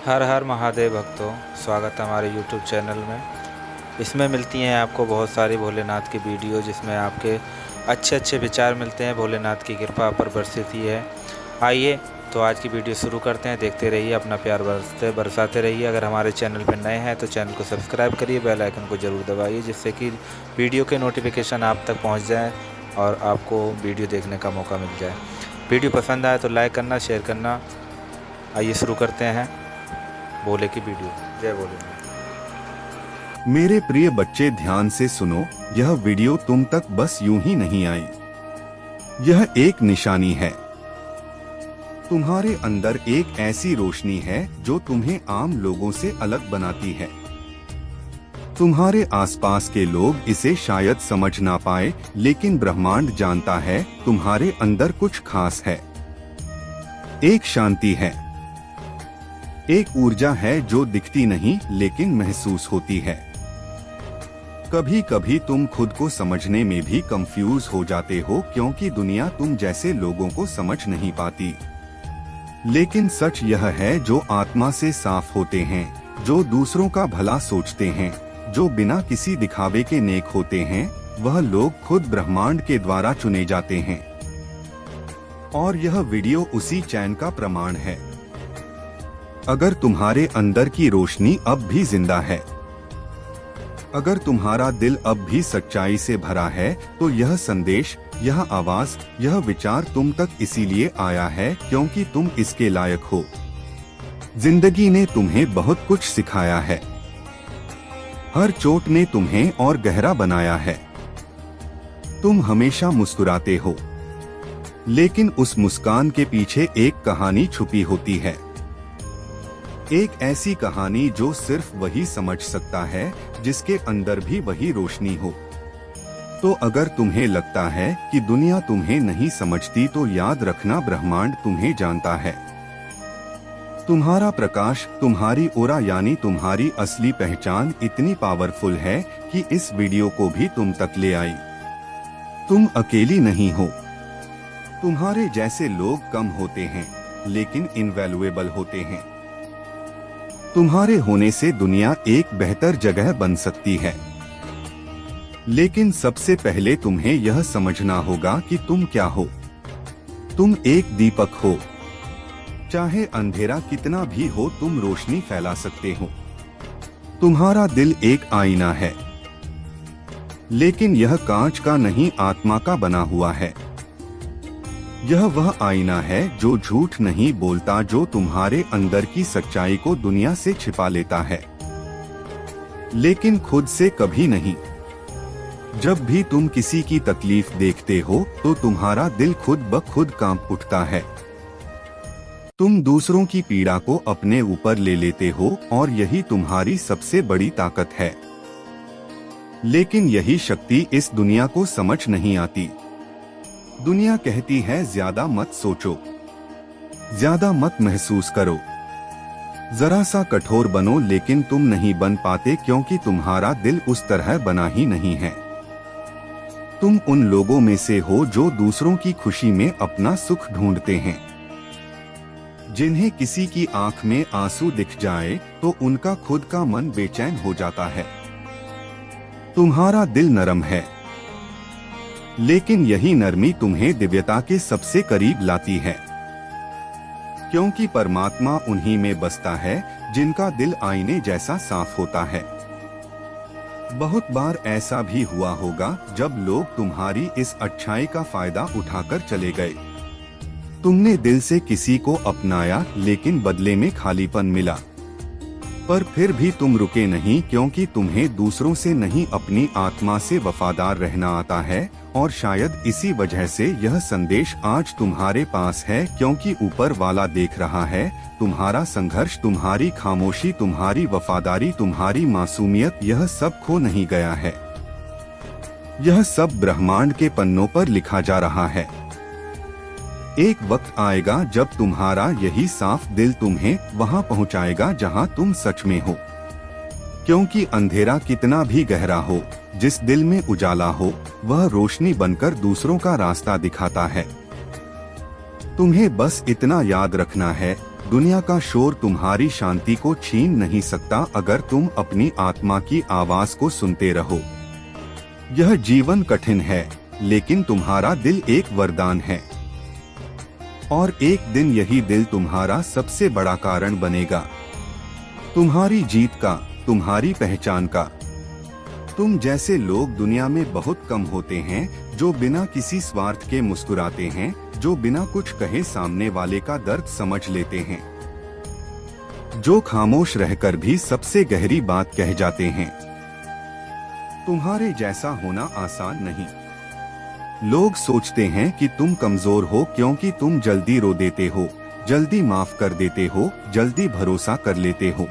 हर हर महादेव भक्तों, स्वागत है हमारे YouTube चैनल में। इसमें मिलती हैं आपको बहुत सारी भोलेनाथ की वीडियो, जिसमें आपके अच्छे अच्छे विचार मिलते हैं। भोलेनाथ की कृपा आप पर बरसती है। आइए तो आज की वीडियो शुरू करते हैं। देखते रहिए, अपना प्यार बरसाते रहिए। अगर हमारे चैनल पर नए हैं तो चैनल को सब्सक्राइब करिए, बेल आइकन को ज़रूर दबाइए, जिससे कि वीडियो के नोटिफिकेशन आप तक पहुँच जाएँ और आपको वीडियो देखने का मौका मिल जाए। वीडियो पसंद आए तो लाइक करना, शेयर करना। आइए शुरू करते हैं भोले की वीडियो। जय भोलेनाथ। मेरे प्रिय बच्चे, ध्यान से सुनो। यह वीडियो तुम तक बस यूं ही नहीं आई। यह एक निशानी है। तुम्हारे अंदर एक ऐसी रोशनी है जो तुम्हें आम लोगों से अलग बनाती है। तुम्हारे आसपास के लोग इसे शायद समझ ना पाए, लेकिन ब्रह्मांड जानता है तुम्हारे अंदर कुछ खास है। एक शांति है, एक ऊर्जा है जो दिखती नहीं लेकिन महसूस होती है। कभी कभी तुम खुद को समझने में भी कंफ्यूज हो जाते हो, क्योंकि दुनिया तुम जैसे लोगों को समझ नहीं पाती। लेकिन सच यह है, जो आत्मा से साफ होते हैं, जो दूसरों का भला सोचते हैं, जो बिना किसी दिखावे के नेक होते हैं, वह लोग खुद ब्रह्मांड के द्वारा चुने जाते हैं। और यह वीडियो उसी चैन का प्रमाण है। अगर तुम्हारे अंदर की रोशनी अब भी जिंदा है, अगर तुम्हारा दिल अब भी सच्चाई से भरा है, तो यह संदेश, यह आवाज, यह विचार तुम तक इसीलिए आया है क्योंकि तुम इसके लायक हो। जिंदगी ने तुम्हें बहुत कुछ सिखाया है। हर चोट ने तुम्हें और गहरा बनाया है। तुम हमेशा मुस्कुराते हो, लेकिन उस मुस्कान के पीछे एक कहानी छुपी होती है। एक ऐसी कहानी जो सिर्फ वही समझ सकता है जिसके अंदर भी वही रोशनी हो। तो अगर तुम्हें लगता है कि दुनिया तुम्हें नहीं समझती, तो याद रखना, ब्रह्मांड तुम्हें जानता है। तुम्हारा प्रकाश, तुम्हारी ओरा यानी तुम्हारी असली पहचान इतनी पावरफुल है कि इस वीडियो को भी तुम तक ले आई। तुम अकेली नहीं हो। तुम्हारे जैसे लोग कम होते हैं, लेकिन इनवैल्यूएबल होते हैं। तुम्हारे होने से दुनिया एक बेहतर जगह बन सकती है। लेकिन सबसे पहले तुम्हें यह समझना होगा कि तुम क्या हो। तुम एक दीपक हो। चाहे अंधेरा कितना भी हो, तुम रोशनी फैला सकते हो। तुम्हारा दिल एक आईना है, लेकिन यह कांच का नहीं, आत्मा का बना हुआ है। यह वह आईना है जो झूठ नहीं बोलता, जो तुम्हारे अंदर की सच्चाई को दुनिया से छिपा लेता है, लेकिन खुद से कभी नहीं। जब भी तुम किसी की तकलीफ देखते हो, तो तुम्हारा दिल खुद ब खुद कांप उठता है। तुम दूसरों की पीड़ा को अपने ऊपर ले लेते हो, और यही तुम्हारी सबसे बड़ी ताकत है। लेकिन यही शक्ति इस दुनिया को समझ नहीं आती। दुनिया कहती है ज्यादा मत सोचो, ज्यादा मत महसूस करो, जरा सा कठोर बनो, लेकिन तुम नहीं बन पाते क्योंकि तुम्हारा दिल उस तरह बना ही नहीं है। तुम उन लोगों में से हो जो दूसरों की खुशी में अपना सुख ढूंढते हैं। जिन्हें किसी की आंख में आंसू दिख जाए तो उनका खुद का मन बेचैन हो जाता है। तुम्हारा दिल नरम है, लेकिन यही नरमी तुम्हें दिव्यता के सबसे करीब लाती है, क्योंकि परमात्मा उन्हीं में बसता है जिनका दिल आईने जैसा साफ होता है। बहुत बार ऐसा भी हुआ होगा जब लोग तुम्हारी इस अच्छाई का फायदा उठाकर चले गए। तुमने दिल से किसी को अपनाया, लेकिन बदले में खालीपन मिला। पर फिर भी तुम रुके नहीं, क्योंकि तुम्हें दूसरों से नहीं, अपनी आत्मा से वफादार रहना आता है। और शायद इसी वजह से यह संदेश आज तुम्हारे पास है, क्योंकि ऊपर वाला देख रहा है तुम्हारा संघर्ष, तुम्हारी खामोशी, तुम्हारी वफादारी, तुम्हारी मासूमियत, यह सब खो नहीं गया है। यह सब ब्रह्मांड के पन्नों पर लिखा जा रहा है। एक वक्त आएगा जब तुम्हारा यही साफ दिल तुम्हें वहां पहुंचाएगा जहां तुम सच में हो। क्योंकि अंधेरा कितना भी गहरा हो, जिस दिल में उजाला हो, वह रोशनी बनकर दूसरों का रास्ता दिखाता है। तुम्हें बस इतना याद रखना है, दुनिया का शोर तुम्हारी शांति को छीन नहीं सकता अगर तुम अपनी आत्मा की आवाज को सुनते रहो। यह जीवन कठिन है, लेकिन तुम्हारा दिल एक वरदान है और एक दिन यही दिल तुम्हारा सबसे बड़ा कारण बनेगा, तुम्हारी जीत का, तुम्हारी पहचान का। तुम जैसे लोग दुनिया में बहुत कम होते हैं जो बिना किसी स्वार्थ के मुस्कुराते हैं, जो बिना कुछ कहे सामने वाले का दर्द समझ लेते हैं, जो खामोश रहकर भी सबसे गहरी बात कह जाते हैं। तुम्हारे जैसा होना आसान नहीं। लोग सोचते हैं कि तुम कमजोर हो क्योंकि तुम जल्दी रो देते हो, जल्दी माफ कर देते हो, जल्दी भरोसा कर लेते हो,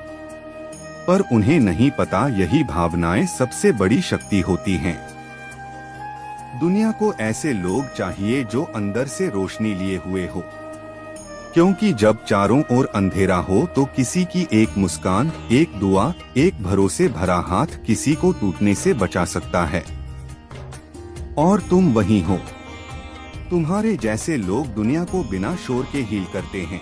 पर उन्हें नहीं पता यही भावनाएं सबसे बड़ी शक्ति होती हैं। दुनिया को ऐसे लोग चाहिए जो अंदर से रोशनी लिए हुए हो, क्योंकि जब चारों ओर अंधेरा हो तो किसी की एक मुस्कान, एक दुआ, एक भरोसे भरा हाथ किसी को टूटने से बचा सकता है। और तुम वही हो। तुम्हारे जैसे लोग दुनिया को बिना शोर के हील करते हैं।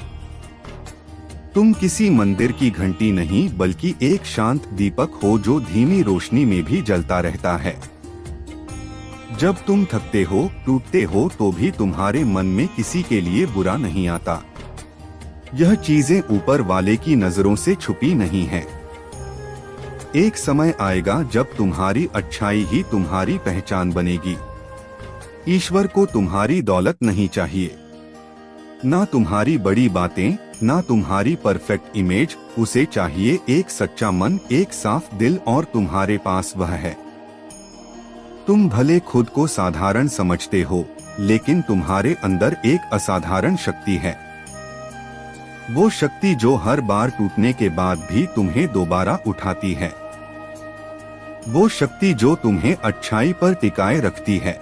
तुम किसी मंदिर की घंटी नहीं बल्कि एक शांत दीपक हो जो धीमी रोशनी में भी जलता रहता है। जब तुम थकते हो, टूटते हो तो भी तुम्हारे मन में किसी के लिए बुरा नहीं आता। यह चीजें ऊपर वाले की नजरों से छुपी नहीं है। एक समय आएगा जब तुम्हारी अच्छाई ही तुम्हारी पहचान बनेगी। ईश्वर को तुम्हारी दौलत नहीं चाहिए, ना तुम्हारी बड़ी बातें, ना तुम्हारी परफेक्ट इमेज। उसे चाहिए एक सच्चा मन, एक साफ दिल, और तुम्हारे पास वह है। तुम भले खुद को साधारण समझते हो, लेकिन तुम्हारे अंदर एक असाधारण शक्ति है। वो शक्ति जो हर बार टूटने के बाद भी तुम्हें दोबारा उठाती है। वो शक्ति जो तुम्हें अच्छाई पर टिकाए रखती है,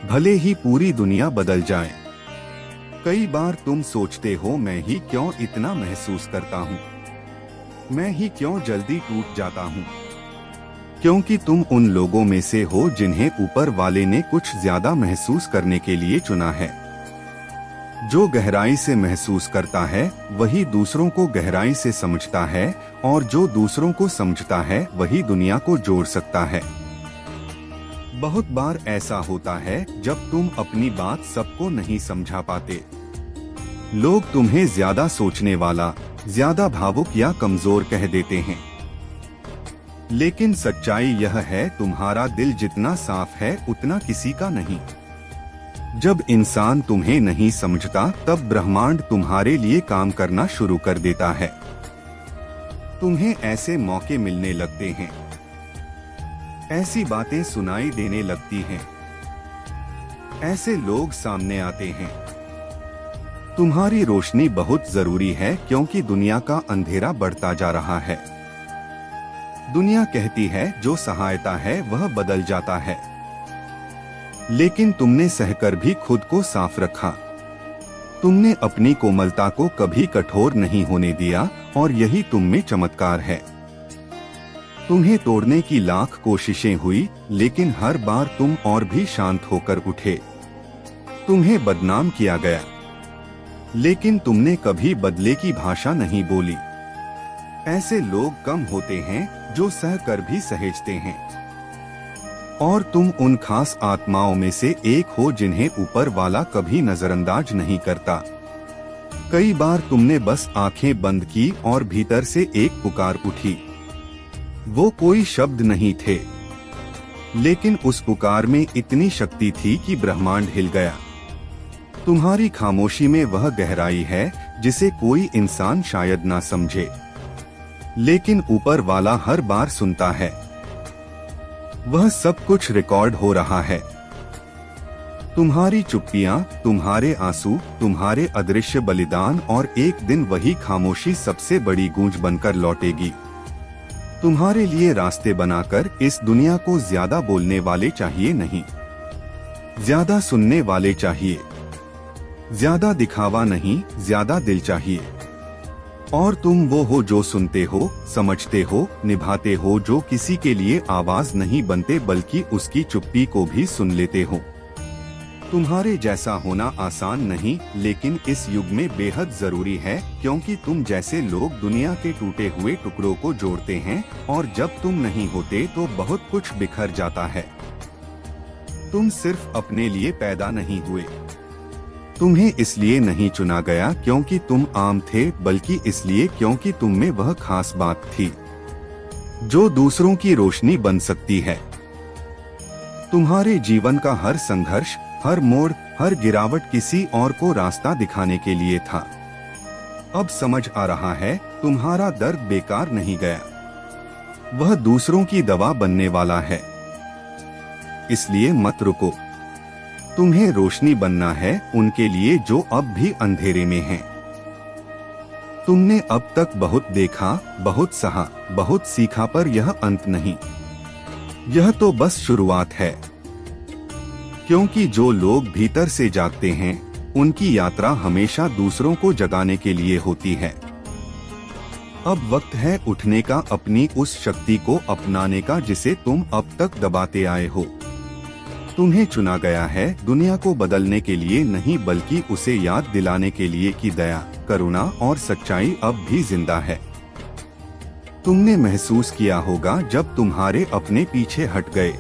भले ही पूरी दुनिया बदल जाए। कई बार तुम सोचते हो, मैं ही क्यों इतना महसूस करता हूँ, मैं ही क्यों जल्दी टूट जाता हूँ। क्योंकि तुम उन लोगों में से हो जिन्हें ऊपर वाले ने कुछ ज्यादा महसूस करने के लिए चुना है। जो गहराई से महसूस करता है वही दूसरों को गहराई से समझता है, और जो दूसरों को समझता है वही दुनिया को जोड़ सकता है। बहुत बार ऐसा होता है जब तुम अपनी बात सबको नहीं समझा पाते। लोग तुम्हें ज्यादा सोचने वाला, ज्यादा भावुक या कमजोर कह देते हैं। लेकिन सच्चाई यह है, तुम्हारा दिल जितना साफ है उतना किसी का नहीं। जब इंसान तुम्हें नहीं समझता तब ब्रह्मांड तुम्हारे लिए काम करना शुरू कर देता है। तुम्हें ऐसे मौके मिलने लगते हैं, ऐसी बातें सुनाई देने लगती हैं, ऐसे लोग सामने आते हैं। तुम्हारी रोशनी बहुत जरूरी है क्योंकि दुनिया का अंधेरा बढ़ता जा रहा है। दुनिया कहती है जो सहायता है वह बदल जाता है, लेकिन तुमने सहकर भी खुद को साफ रखा। तुमने अपनी कोमलता को कभी कठोर नहीं होने दिया, और यही तुम में चमत्कार है। तुम्हें तोड़ने की लाख कोशिशें हुई, लेकिन हर बार तुम और भी शांत होकर उठे। तुम्हें बदनाम किया गया, लेकिन तुमने कभी बदले की भाषा नहीं बोली। ऐसे लोग कम होते हैं जो सहकर भी सहेजते हैं, और तुम उन खास आत्माओं में से एक हो जिन्हें ऊपर वाला कभी नजरअंदाज नहीं करता। कई बार तुमने बस आंखें बंद की और भीतर से एक पुकार उठी। वो कोई शब्द नहीं थे, लेकिन उस पुकार में इतनी शक्ति थी कि ब्रह्मांड हिल गया। तुम्हारी खामोशी में वह गहराई है जिसे कोई इंसान शायद ना समझे, लेकिन ऊपर वाला हर बार सुनता है। वह सब कुछ रिकॉर्ड हो रहा है। तुम्हारी चुप्पियां, तुम्हारे आंसू, तुम्हारे अदृश्य बलिदान, और एक दिन वही खामोशी सबसे बड़ी गूंज बनकर लौटेगी। तुम्हारे लिए रास्ते बनाकर। इस दुनिया को ज्यादा बोलने वाले चाहिए नहीं, ज्यादा सुनने वाले चाहिए। ज्यादा दिखावा नहीं, ज्यादा दिल चाहिए। और तुम वो हो जो सुनते हो, समझते हो, निभाते हो, जो किसी के लिए आवाज नहीं बनते बल्कि उसकी चुप्पी को भी सुन लेते हो। तुम्हारे जैसा होना आसान नहीं, लेकिन इस युग में बेहद जरूरी है, क्योंकि तुम जैसे लोग दुनिया के टूटे हुए टुकड़ों को जोड़ते हैं, और जब तुम नहीं होते तो बहुत कुछ बिखर जाता है। तुम सिर्फ अपने लिए पैदा नहीं हुए। तुम्हें इसलिए नहीं चुना गया क्योंकि तुम आम थे, बल्कि इसलिए क्योंकि तुम में वह खास बात थी जो दूसरों की रोशनी बन सकती है। तुम्हारे जीवन का हर संघर्ष, हर मोड़, हर गिरावट किसी और को रास्ता दिखाने के लिए था। अब समझ आ रहा है, तुम्हारा दर्द बेकार नहीं गया, वह दूसरों की दवा बनने वाला है। इसलिए मत रुको, तुम्हें रोशनी बनना है उनके लिए जो अब भी अंधेरे में हैं। तुमने अब तक बहुत देखा, बहुत सहा, बहुत सीखा, पर यह अंत नहीं, यह तो बस शुरुआत है। क्योंकि जो लोग भीतर से जागते हैं, उनकी यात्रा हमेशा दूसरों को जगाने के लिए होती है। अब वक्त है उठने का, अपनी उस शक्ति को अपनाने का जिसे तुम अब तक दबाते आए हो। तुम्हें चुना गया है दुनिया को बदलने के लिए नहीं, बल्कि उसे याद दिलाने के लिए कि दया, करुणा और सच्चाई अब भी जिंदा है। तुमने महसूस किया होगा जब तुम्हारे अपने पीछे हट गए,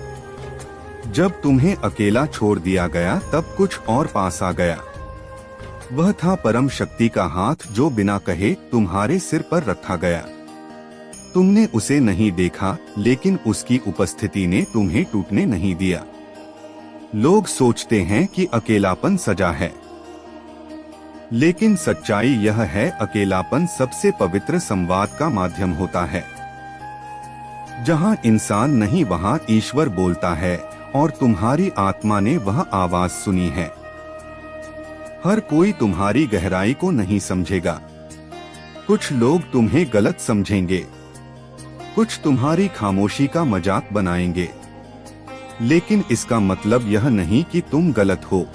जब तुम्हें अकेला छोड़ दिया गया, तब कुछ और पास आ गया। वह था परम शक्ति का हाथ जो बिना कहे तुम्हारे सिर पर रखा गया। तुमने उसे नहीं देखा, लेकिन उसकी उपस्थिति ने तुम्हें टूटने नहीं दिया। लोग सोचते हैं कि अकेलापन सजा है, लेकिन सच्चाई यह है, अकेलापन सबसे पवित्र संवाद का माध्यम होता है। जहां इंसान नहीं, वहां ईश्वर बोलता है, और तुम्हारी आत्मा ने वह आवाज सुनी है। हर कोई तुम्हारी गहराई को नहीं समझेगा। कुछ लोग तुम्हें गलत समझेंगे, कुछ तुम्हारी खामोशी का मजाक बनाएंगे, लेकिन इसका मतलब यह नहीं कि तुम गलत हो।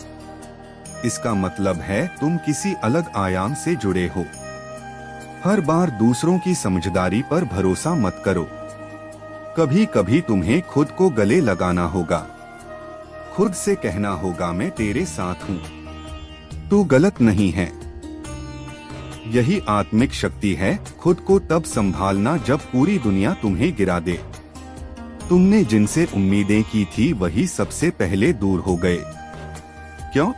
इसका मतलब है तुम किसी अलग आयाम से जुड़े हो। हर बार दूसरों की समझदारी पर भरोसा मत करो। कभी कभी तुम्हें खुद को गले लगाना होगा, खुद से कहना होगा, मैं तेरे साथ हूँ, तू गलत नहीं है। यही आत्मिक शक्ति है, खुद को तब संभालना जब पूरी दुनिया तुम्हें गिरा दे। तुमने जिनसे उम्मीदें की थी वही सबसे पहले दूर हो गए। क्यों?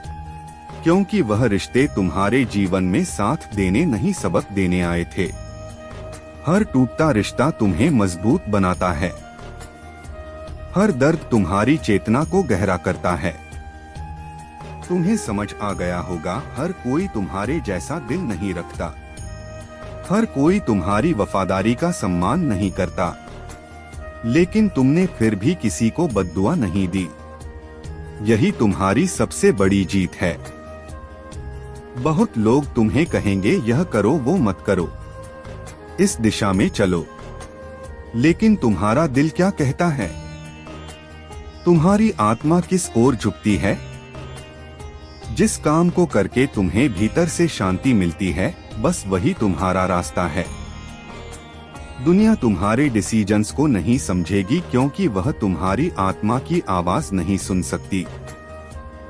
क्योंकि वह रिश्ते तुम्हारे जीवन में साथ देने नहीं, सबक देने आए थे। हर टूटता रिश्ता तुम्हें मजबूत बनाता है। हर दर्द तुम्हारी चेतना को गहरा करता है। तुम्हें समझ आ गया होगा, हर कोई तुम्हारे जैसा दिल नहीं रखता। हर कोई तुम्हारी वफादारी का सम्मान नहीं करता, लेकिन तुमने फिर भी किसी को बद्दुआ नहीं दी। यही तुम्हारी सबसे बड़ी जीत है। बहुत लोग तुम्हें कहेंगे, यह करो, वो मत करो, इस दिशा में चलो, लेकिन तुम्हारा दिल क्या कहता है? तुम्हारी आत्मा किस ओर झुकती है? जिस काम को करके तुम्हें भीतर से शांति मिलती है, बस वही तुम्हारा रास्ता है। दुनिया तुम्हारे डिसीजंस को नहीं समझेगी, क्योंकि वह तुम्हारी आत्मा की आवाज नहीं सुन सकती,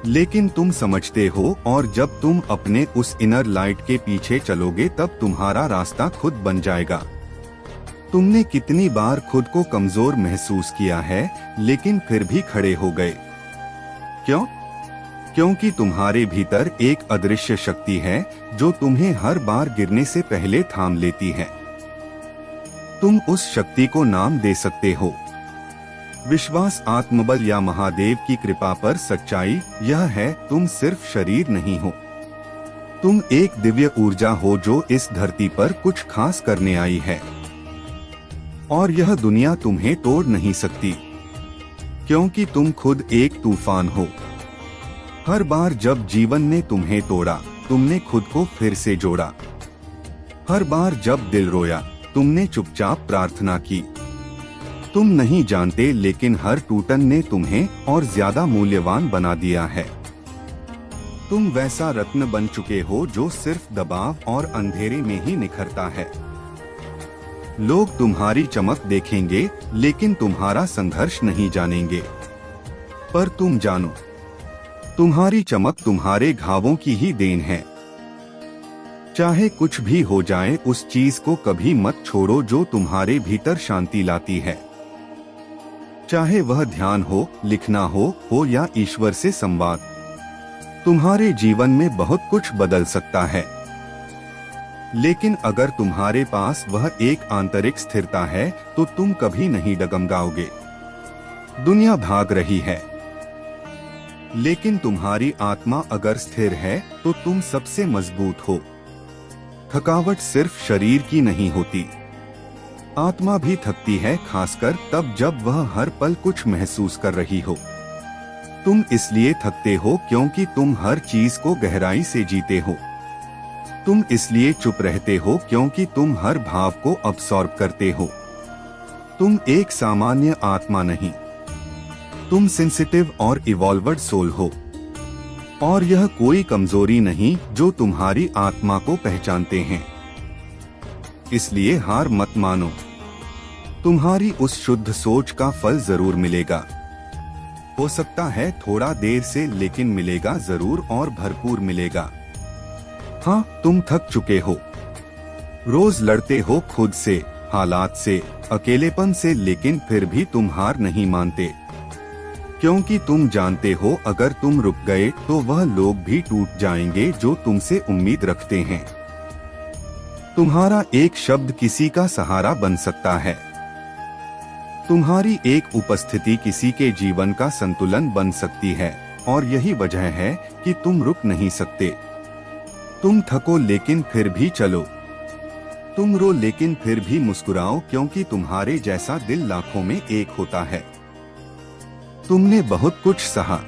लेकिन तुम समझते हो, और जब तुम अपने उस इनर लाइट के पीछे चलोगे, तब तुम्हारा रास्ता खुद बन जाएगा। तुमने कितनी बार खुद को कमजोर महसूस किया है, लेकिन फिर भी खड़े हो गए। क्यों? क्योंकि तुम्हारे भीतर एक अदृश्य शक्ति है जो तुम्हें हर बार गिरने से पहले थाम लेती है। तुम उस शक्ति को नाम दे सकते हो, विश्वास, आत्मबल या महादेव की कृपा पर सच्चाई यह है, तुम सिर्फ शरीर नहीं हो, तुम एक दिव्य ऊर्जा हो जो इस धरती पर कुछ खास करने आई है। और यह दुनिया तुम्हें तोड़ नहीं सकती, क्योंकि तुम खुद एक तूफान हो। हर बार जब जीवन ने तुम्हें तोड़ा, तुमने खुद को फिर से जोड़ा। हर बार जब दिल रोया, तुमने चुपचाप प्रार्थना की। तुम नहीं जानते, लेकिन हर टूटन ने तुम्हें और ज्यादा मूल्यवान बना दिया है। तुम वैसा रत्न बन चुके हो जो सिर्फ दबाव और अंधेरे में ही निखरता है। लोग तुम्हारी चमक देखेंगे, लेकिन तुम्हारा संघर्ष नहीं जानेंगे। पर तुम जानो, तुम्हारी चमक तुम्हारे घावों की ही देन है। चाहे कुछ भी हो जाए, उस चीज को कभी मत छोड़ो जो तुम्हारे भीतर शांति लाती है। चाहे वह ध्यान हो, लिखना हो या ईश्वर से संवाद, तुम्हारे जीवन में बहुत कुछ बदल सकता है। लेकिन अगर तुम्हारे पास वह एक आंतरिक स्थिरता है तो तुम कभी नहीं डगमगाओगे। दुनिया भाग रही है, लेकिन तुम्हारी आत्मा अगर स्थिर है तो तुम सबसे मजबूत हो। थकावट सिर्फ शरीर की नहीं होती, आत्मा भी थकती है, खासकर तब जब वह हर पल कुछ महसूस कर रही हो। तुम इसलिए थकते हो क्योंकि तुम हर चीज को गहराई से जीते हो। तुम इसलिए चुप रहते हो क्योंकि तुम हर भाव को अब्सॉर्ब करते हो। तुम एक सामान्य आत्मा नहीं, तुम सेंसिटिव और इवॉल्वर्ड सोल हो। और यह कोई कमजोरी नहीं जो तुम्हारी आत्मा को पहचानते हैं। इसलिए हार मत मानो, तुम्हारी उस शुद्ध सोच का फल जरूर मिलेगा। हो सकता है थोड़ा देर से, लेकिन मिलेगा जरूर और भरपूर मिलेगा। हाँ, तुम थक चुके हो, रोज लड़ते हो खुद से, हालात से, अकेलेपन से, लेकिन फिर भी तुम हार नहीं मानते, क्योंकि तुम जानते हो अगर तुम रुक गए तो वह लोग भी टूट जाएंगे जो तुमसे उम्मीद रखते हैं। तुम्हारा एक शब्द किसी का सहारा बन सकता है। तुम्हारी एक उपस्थिति किसी के जीवन का संतुलन बन सकती है, और यही वजह है कि तुम रुक नहीं सकते। तुम थको लेकिन फिर भी चलो, तुम रो लेकिन फिर भी मुस्कुराओ, क्योंकि तुम्हारे जैसा दिल लाखों में एक होता है। तुमने बहुत कुछ सहा,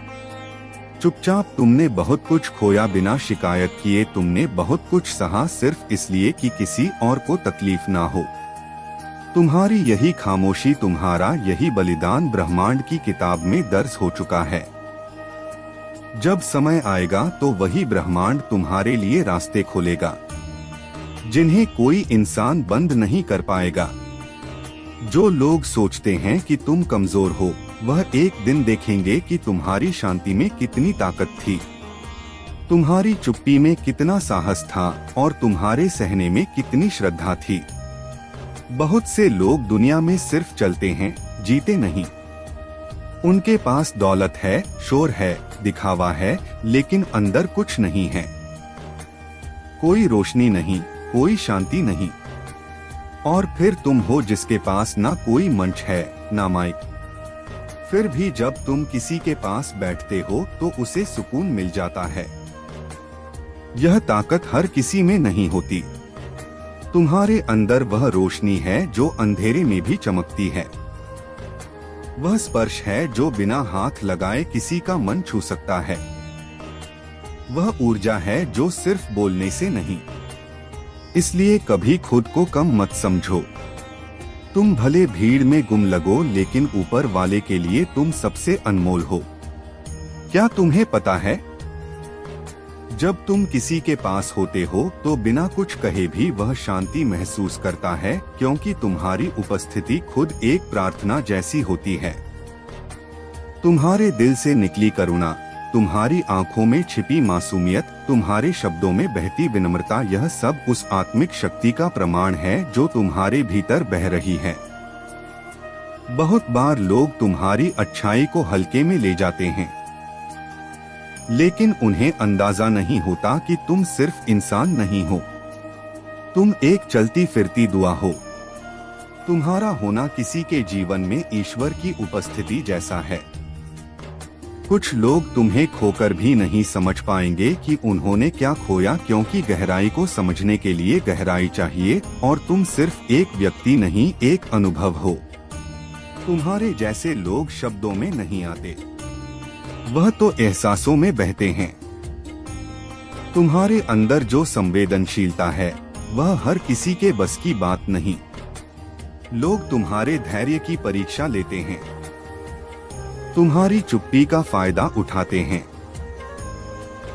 चुपचाप तुमने बहुत कुछ खोया बिना शिकायत किए, तुमने बहुत कुछ सहा सिर्फ इसलिए कि किसी और को तकलीफ ना हो। तुम्हारी यही खामोशी, तुम्हारा यही बलिदान ब्रह्मांड की किताब में दर्ज हो चुका है। जब समय आएगा तो वही ब्रह्मांड तुम्हारे लिए रास्ते खोलेगा, जिन्हें कोई इंसान बंद नहीं कर पाएगा। जो लोग सोचते हैं कि तुम कमजोर हो, वह एक दिन देखेंगे कि तुम्हारी शांति में कितनी ताकत थी, तुम्हारी चुप्पी में कितना साहस था, और तुम्हारे सहने में कितनी श्रद्धा थी। बहुत से लोग दुनिया में सिर्फ चलते हैं, जीते नहीं। उनके पास दौलत है, शोर है, दिखावा है, लेकिन अंदर कुछ नहीं है। कोई रोशनी नहीं, कोई शांति नहीं। और फिर तुम हो जिसके पास ना कोई मंच है, ना माइक। फिर भी जब तुम किसी के पास बैठते हो तो उसे सुकून मिल जाता है। यह ताकत हर किसी में नहीं होती। तुम्हारे अंदर वह रोशनी है जो अंधेरे में भी चमकती है। वह स्पर्श है जो बिना हाथ लगाए किसी का मन छू सकता है। वह ऊर्जा है जो सिर्फ बोलने से नहीं। इसलिए कभी खुद को कम मत समझो। तुम भले भीड़ में गुम लगो, लेकिन ऊपर वाले के लिए तुम सबसे अनमोल हो। क्या तुम्हें पता है, जब तुम किसी के पास होते हो तो बिना कुछ कहे भी वह शांति महसूस करता है, क्योंकि तुम्हारी उपस्थिति खुद एक प्रार्थना जैसी होती है। तुम्हारे दिल से निकली करुणा, तुम्हारी आंखों में छिपी मासूमियत, तुम्हारे शब्दों में बहती विनम्रता, यह सब उस आत्मिक शक्ति का प्रमाण है जो तुम्हारे भीतर बह रही है। बहुत बार लोग तुम्हारी अच्छाई को हल्के में ले जाते हैं, लेकिन उन्हें अंदाजा नहीं होता कि तुम सिर्फ इंसान नहीं हो, तुम एक चलती फिरती दुआ हो। तुम्हारा होना किसी के जीवन में ईश्वर की उपस्थिति जैसा है। कुछ लोग तुम्हें खोकर भी नहीं समझ पाएंगे कि उन्होंने क्या खोया, क्योंकि गहराई को समझने के लिए गहराई चाहिए, और तुम सिर्फ एक व्यक्ति नहीं, एक अनुभव हो। तुम्हारे जैसे लोग शब्दों में नहीं आते, वह तो एहसासों में बहते हैं। तुम्हारे अंदर जो संवेदनशीलता है वह हर किसी के बस की बात नहीं। लोग तुम्हारे धैर्य की परीक्षा लेते हैं, तुम्हारी चुप्पी का फायदा उठाते हैं,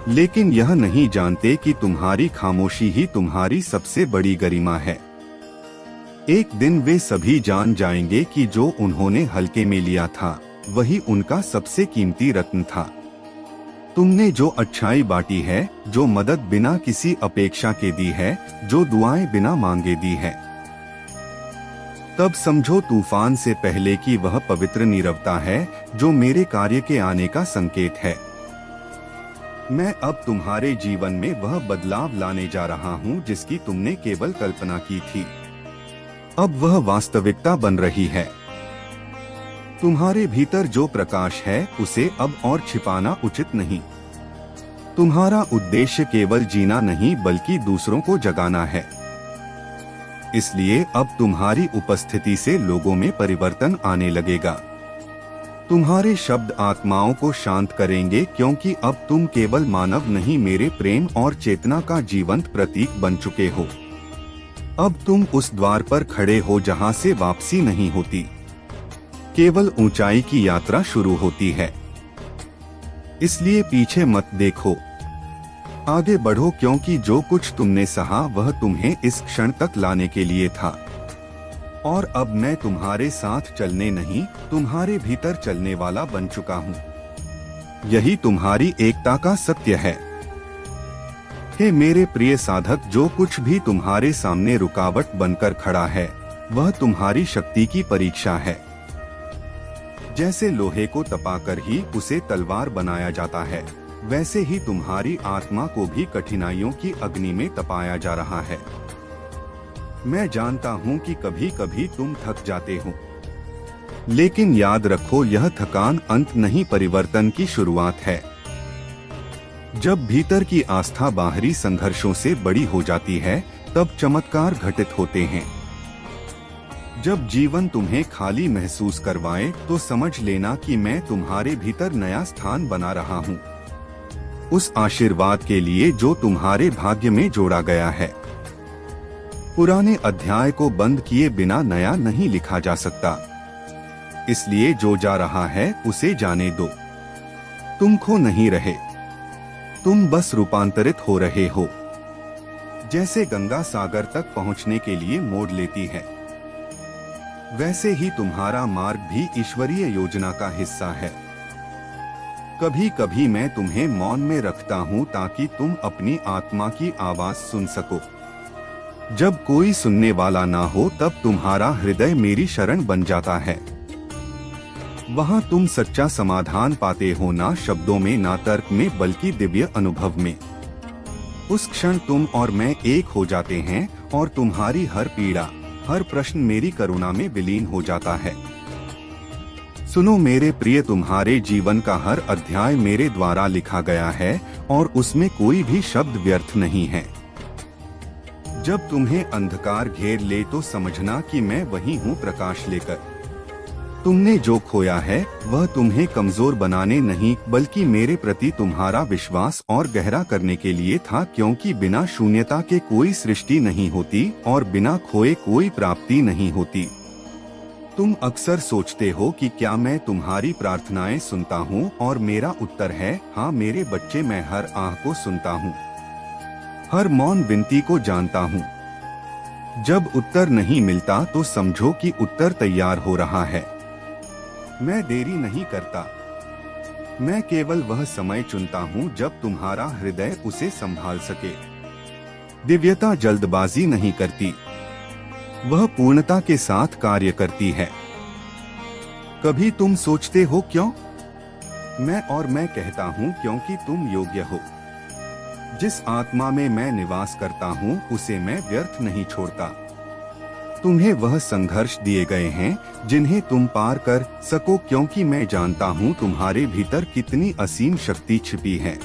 लेकिन यह नहीं जानते कि तुम्हारी खामोशी ही तुम्हारी सबसे बड़ी गरिमा है। एक दिन वे सभी जान जाएंगे कि जो उन्होंने हल्के में लिया था वही उनका सबसे कीमती रत्न था। तुमने जो अच्छाई बांटी है, जो मदद बिना किसी अपेक्षा के दी है, जो दुआएं बिना मांगे दी है, तब समझो तूफान से पहले की वह पवित्र नीरवता है जो मेरे कार्य के आने का संकेत है। मैं अब तुम्हारे जीवन में वह बदलाव लाने जा रहा हूँ जिसकी तुमने केवल कल्पना की थी। अब वह वास्तविकता बन रही है। तुम्हारे भीतर जो प्रकाश है उसे अब और छिपाना उचित नहीं। तुम्हारा उद्देश्य केवल जीना नहीं बल्कि दूसरों को जगाना है। इसलिए अब तुम्हारी उपस्थिति से लोगों में परिवर्तन आने लगेगा। तुम्हारे शब्द आत्माओं को शांत करेंगे क्योंकि अब तुम केवल मानव नहीं, मेरे प्रेम और चेतना का जीवंत प्रतीक बन चुके हो। अब तुम उस द्वार पर खड़े हो जहां से वापसी नहीं होती, केवल ऊंचाई की यात्रा शुरू होती है। इसलिए पीछे मत देखो, आगे बढ़ो, क्योंकि जो कुछ तुमने सहा वह तुम्हें इस क्षण तक लाने के लिए था। और अब मैं तुम्हारे साथ चलने नहीं, तुम्हारे भीतर चलने वाला बन चुका हूँ। यही तुम्हारी एकता का सत्य है। हे मेरे प्रिय साधक, जो कुछ भी तुम्हारे सामने रुकावट बनकर खड़ा है वह तुम्हारी शक्ति की परीक्षा है। जैसे लोहे को तपाकर ही उसे तलवार बनाया जाता है, वैसे ही तुम्हारी आत्मा को भी कठिनाइयों की अग्नि में तपाया जा रहा है। मैं जानता हूँ कि कभी कभी तुम थक जाते हो, लेकिन याद रखो यह थकान अंत नहीं, परिवर्तन की शुरुआत है। जब भीतर की आस्था बाहरी संघर्षों से बड़ी हो जाती है तब चमत्कार घटित होते हैं। जब जीवन तुम्हें खाली महसूस करवाए तो समझ लेना कि मैं तुम्हारे भीतर नया स्थान बना रहा हूँ, उस आशीर्वाद के लिए जो तुम्हारे भाग्य में जोड़ा गया है। पुराने अध्याय को बंद किए बिना नया नहीं लिखा जा सकता। इसलिए जो जा रहा है उसे जाने दो। तुम खो नहीं रहे, तुम बस रूपांतरित हो रहे हो। जैसे गंगा सागर तक पहुंचने के लिए मोड़ लेती है, वैसे ही तुम्हारा मार्ग भी ईश्वरीय योजना का हिस्सा है। कभी कभी मैं तुम्हें मौन में रखता हूँ ताकि तुम अपनी आत्मा की आवाज सुन सको। जब कोई सुनने वाला ना हो तब तुम्हारा हृदय मेरी शरण बन जाता है। वहाँ तुम सच्चा समाधान पाते हो, ना शब्दों में, ना तर्क में, बल्कि दिव्य अनुभव में। उस क्षण तुम और मैं एक हो जाते हैं और तुम्हारी हर पीड़ा, हर प्रश्न मेरी करुणा में विलीन हो जाता है। सुनो मेरे प्रिय, तुम्हारे जीवन का हर अध्याय मेरे द्वारा लिखा गया है और उसमें कोई भी शब्द व्यर्थ नहीं है। जब तुम्हें अंधकार घेर ले तो समझना कि मैं वही हूँ प्रकाश लेकर। तुमने जो खोया है वह तुम्हें कमजोर बनाने नहीं बल्कि मेरे प्रति तुम्हारा विश्वास और गहरा करने के लिए था, क्योंकि बिना शून्यता के कोई सृष्टि नहीं होती और बिना खोए कोई प्राप्ति नहीं होती। तुम अक्सर सोचते हो कि क्या मैं तुम्हारी प्रार्थनाएं सुनता हूँ, और मेरा उत्तर है हाँ मेरे बच्चे, मैं हर आह को सुनता हूँ, हर मौन विनती को जानता हूँ। जब उत्तर नहीं मिलता तो समझो कि उत्तर तैयार हो रहा है। मैं देरी नहीं करता, मैं केवल वह समय चुनता हूँ जब तुम्हारा हृदय उसे संभाल सके। दिव्यता जल्दबाजी नहीं करती, वह पूर्णता के साथ कार्य करती है। कभी तुम सोचते हो क्यों? मैं कहता हूँ क्योंकि तुम योग्य हो। जिस आत्मा में मैं निवास करता हूँ उसे मैं व्यर्थ नहीं छोड़ता। तुम्हें वह संघर्ष दिए गए हैं जिन्हें तुम पार कर सको, क्योंकि मैं जानता हूँ तुम्हारे भीतर कितनी असीम शक्ति छिपी है।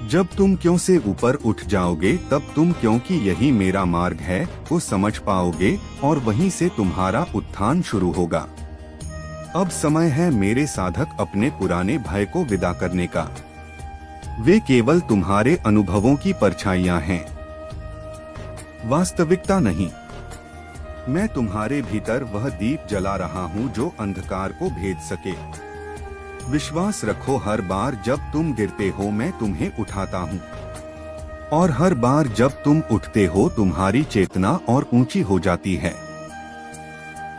जब तुम क्यों से ऊपर उठ जाओगे तब तुम क्योंकि यही मेरा मार्ग है को समझ पाओगे और वहीं से तुम्हारा उत्थान शुरू होगा। अब समय है मेरे साधक अपने पुराने भय को विदा करने का। वे केवल तुम्हारे अनुभवों की परछाइयां हैं, वास्तविकता नहीं। मैं तुम्हारे भीतर वह दीप जला रहा हूँ जो अंधकार को भेद सके। विश्वास रखो, हर बार जब तुम गिरते हो मैं तुम्हें उठाता हूँ, और हर बार जब तुम उठते हो तुम्हारी चेतना और ऊंची हो जाती है।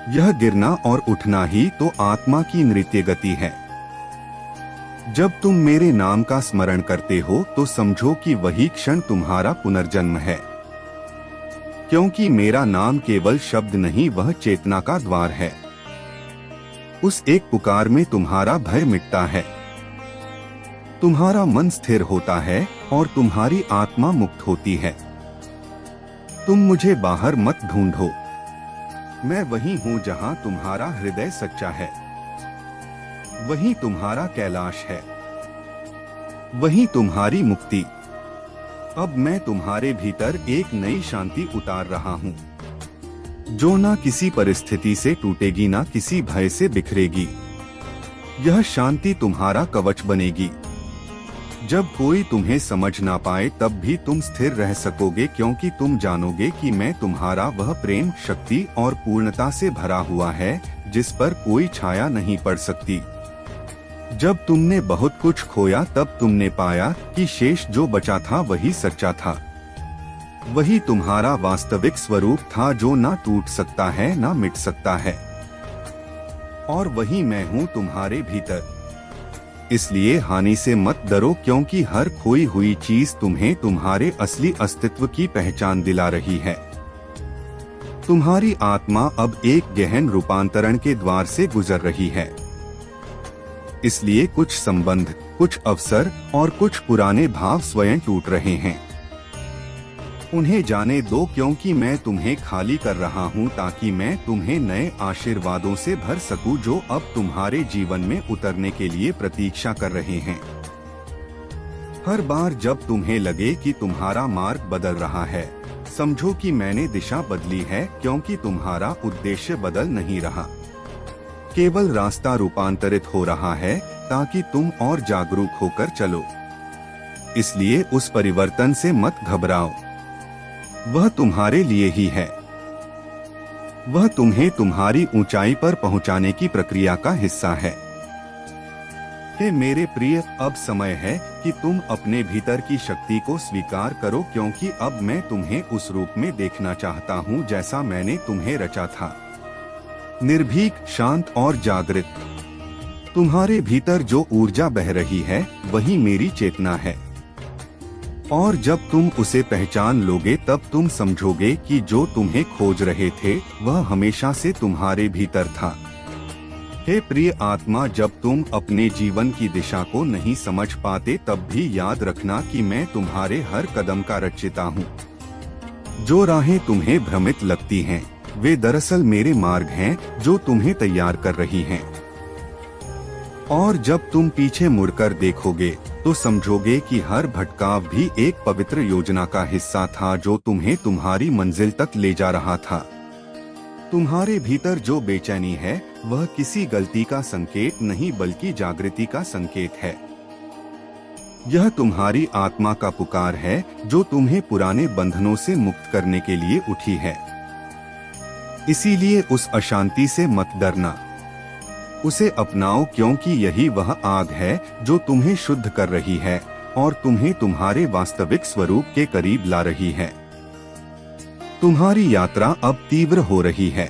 यह गिरना और उठना ही तो आत्मा की नृत्य गति है। जब तुम मेरे नाम का स्मरण करते हो तो समझो कि वही क्षण तुम्हारा पुनर्जन्म है, क्योंकि मेरा नाम केवल शब्द नहीं, वह चेतना का द्वार है। उस एक पुकार में तुम्हारा भय मिटता है, तुम्हारा मन स्थिर होता है और तुम्हारी आत्मा मुक्त होती है। तुम मुझे बाहर मत ढूंढो, मैं वही हूँ जहाँ तुम्हारा हृदय सच्चा है। वही तुम्हारा कैलाश है, वही तुम्हारी मुक्ति। अब मैं तुम्हारे भीतर एक नई शांति उतार रहा हूँ, जो ना किसी परिस्थिति से टूटेगी, ना किसी भय से बिखरेगी। यह शांति तुम्हारा कवच बनेगी। जब कोई तुम्हें समझ ना पाए तब भी तुम स्थिर रह सकोगे, क्योंकि तुम जानोगे कि मैं तुम्हारा वह प्रेम, शक्ति और पूर्णता से भरा हुआ है जिस पर कोई छाया नहीं पड़ सकती। जब तुमने बहुत कुछ खोया तब तुमने पाया कि शेष जो बचा था वही सच्चा था। वही तुम्हारा वास्तविक स्वरूप था, जो ना टूट सकता है ना मिट सकता है। और वही मैं हूँ तुम्हारे भीतर। इसलिए हानि से मत डरो, क्योंकि हर खोई हुई चीज तुम्हें तुम्हारे असली अस्तित्व की पहचान दिला रही है। तुम्हारी आत्मा अब एक गहन रूपांतरण के द्वार से गुजर रही है। इसलिए कुछ संबंध, कुछ अवसर और कुछ पुराने भाव स्वयं टूट रहे हैं। उन्हें जाने दो, क्योंकि मैं तुम्हें खाली कर रहा हूँ ताकि मैं तुम्हें नए आशीर्वादों से भर सकूं, जो अब तुम्हारे जीवन में उतरने के लिए प्रतीक्षा कर रहे हैं। हर बार जब तुम्हें लगे कि तुम्हारा मार्ग बदल रहा है, समझो कि मैंने दिशा बदली है, क्योंकि तुम्हारा उद्देश्य बदल नहीं रहा, केवल रास्ता रूपांतरित हो रहा है ताकि तुम और जागरूक होकर चलो। इसलिए उस परिवर्तन से मत घबराओ, वह तुम्हारे लिए ही है। वह तुम्हें तुम्हारी ऊंचाई पर पहुंचाने की प्रक्रिया का हिस्सा है। हे मेरे प्रिय, अब समय है कि तुम अपने भीतर की शक्ति को स्वीकार करो, क्योंकि अब मैं तुम्हें उस रूप में देखना चाहता हूं जैसा मैंने तुम्हें रचा था, निर्भीक, शांत और जागृत। तुम्हारे भीतर जो ऊर्जा बह रही है वही मेरी चेतना है, और जब तुम उसे पहचान लोगे तब तुम समझोगे कि जो तुम्हें खोज रहे थे वह हमेशा से तुम्हारे भीतर था। हे प्रिय आत्मा, जब तुम अपने जीवन की दिशा को नहीं समझ पाते तब भी याद रखना कि मैं तुम्हारे हर कदम का रचयिता हूँ। जो राहें तुम्हें भ्रमित लगती हैं वे दरअसल मेरे मार्ग हैं जो तुम्हें तैयार कर रही हैं। और जब तुम पीछे मुड़कर देखोगे तो समझोगे कि हर भटकाव भी एक पवित्र योजना का हिस्सा था, जो तुम्हें तुम्हारी मंजिल तक ले जा रहा था। तुम्हारे भीतर जो बेचैनी है वह किसी गलती का संकेत नहीं, बल्कि जागृति का संकेत है। यह तुम्हारी आत्मा का पुकार है जो तुम्हें पुराने बंधनों से मुक्त करने के लिए उठी है। इसीलिए उस अशांति से मत डरना, उसे अपनाओ, क्योंकि यही वह आग है जो तुम्हें शुद्ध कर रही है और तुम्हें तुम्हारे वास्तविक स्वरूप के करीब ला रही है। तुम्हारी यात्रा अब तीव्र हो रही है,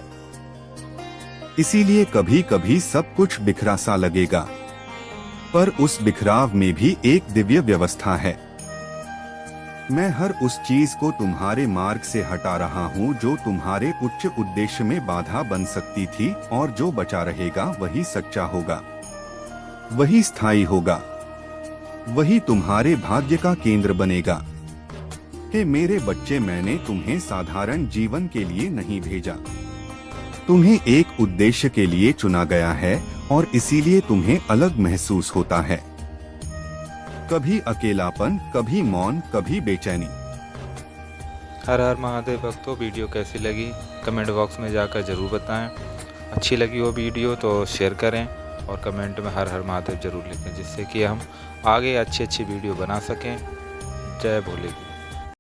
इसीलिए कभी कभी सब कुछ बिखरा सा लगेगा, पर उस बिखराव में भी एक दिव्य व्यवस्था है। मैं हर उस चीज को तुम्हारे मार्ग से हटा रहा हूँ जो तुम्हारे उच्च उद्देश्य में बाधा बन सकती थी, और जो बचा रहेगा वही सच्चा होगा, वही स्थायी होगा, वही तुम्हारे भाग्य का केंद्र बनेगा। हे मेरे बच्चे, मैंने तुम्हें साधारण जीवन के लिए नहीं भेजा, तुम्हें एक उद्देश्य के लिए चुना गया है, और इसीलिए तुम्हें अलग महसूस होता है। कभी अकेलापन, कभी मौन, कभी बेचैनी। हर हर महादेव भक्तों, वीडियो कैसी लगी कमेंट बॉक्स में जाकर ज़रूर बताएं। अच्छी लगी वो वीडियो तो शेयर करें और कमेंट में हर हर महादेव ज़रूर लिखें, जिससे कि हम आगे अच्छी वीडियो बना सकें। जय भोले की।